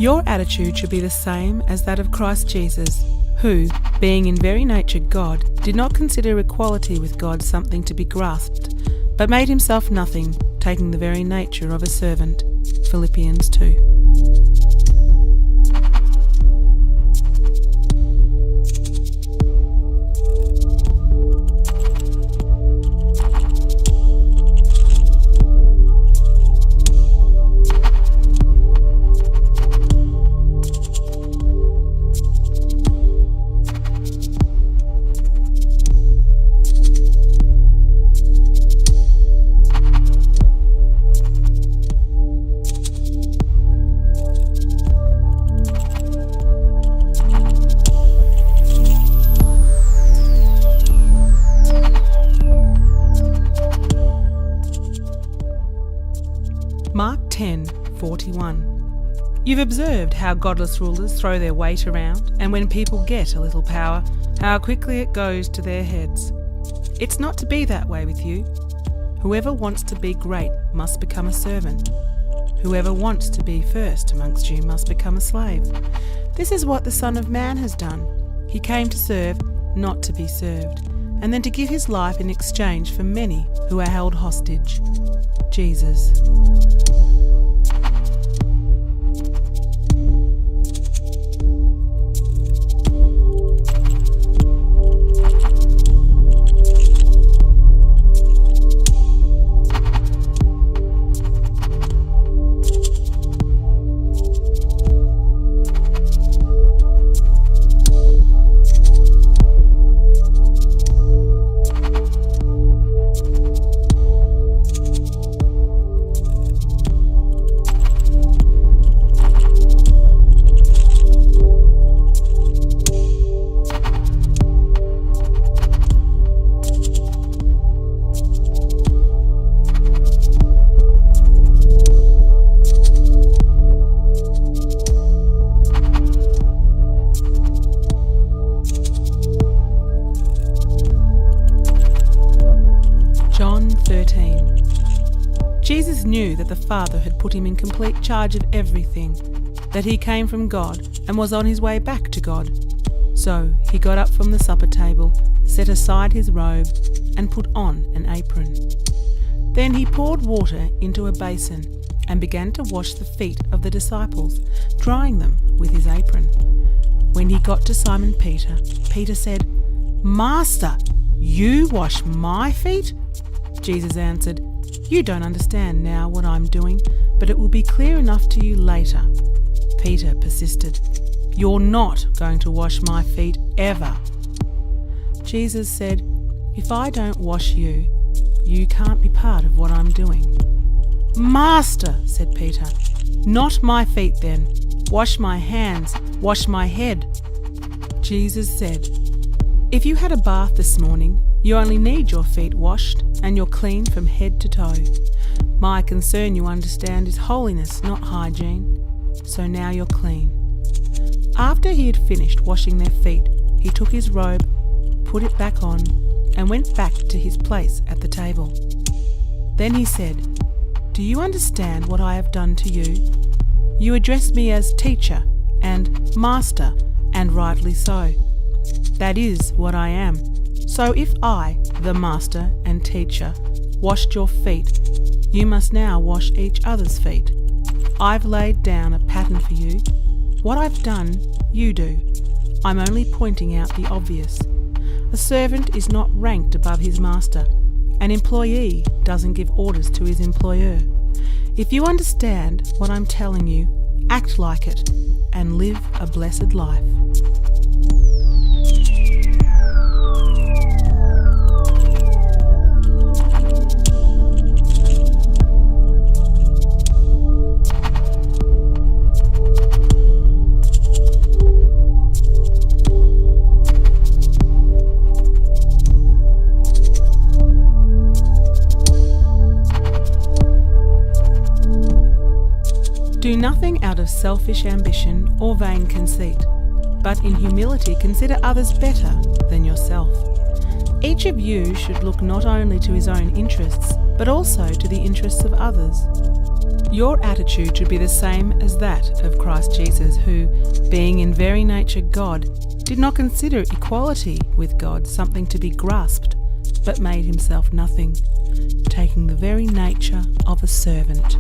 Your attitude should be the same as that of Christ Jesus, who, being in very nature God, did not consider equality with God something to be grasped, but made himself nothing, taking the very nature of a servant. Philippians 2. Mark 10:41. You've observed how godless rulers throw their weight around, and when people get a little power, how quickly it goes to their heads. It's not to be that way with you. Whoever wants to be great must become a servant. Whoever wants to be first amongst you must become a slave. This is what the Son of Man has done. He came to serve, not to be served, and then to give his life in exchange for many who are held hostage. Jesus. John 13. Jesus knew that the Father had put him in complete charge of everything, that he came from God and was on his way back to God. So he got up from the supper table, set aside his robe, and put on an apron. Then he poured water into a basin and began to wash the feet of the disciples, drying them with his apron. When he got to Simon Peter, Peter said, "Master, you wash my feet?" Jesus answered, "You don't understand now what I'm doing, but it will be clear enough to you later." Peter persisted, "You're not going to wash my feet ever." Jesus said, "If I don't wash you, you can't be part of what I'm doing." "Master," said Peter, "not my feet then. Wash my hands, wash my head." Jesus said, "If you had a bath this morning, you only need your feet washed, and you're clean from head to toe. My concern, you understand, is holiness, not hygiene. So now you're clean." After he had finished washing their feet, he took his robe, put it back on, and went back to his place at the table. Then he said, "Do you understand what I have done to you? You address me as teacher and master, and rightly so. That is what I am. So if I, the master and teacher, washed your feet, you must now wash each other's feet. I've laid down a pattern for you. What I've done, you do. I'm only pointing out the obvious. A servant is not ranked above his master. An employee doesn't give orders to his employer. If you understand what I'm telling you, act like it and live a blessed life." Do nothing out of selfish ambition or vain conceit, but in humility consider others better than yourself. Each of you should look not only to his own interests, but also to the interests of others. Your attitude should be the same as that of Christ Jesus, who, being in very nature God, did not consider equality with God something to be grasped, but made himself nothing, taking the very nature of a servant.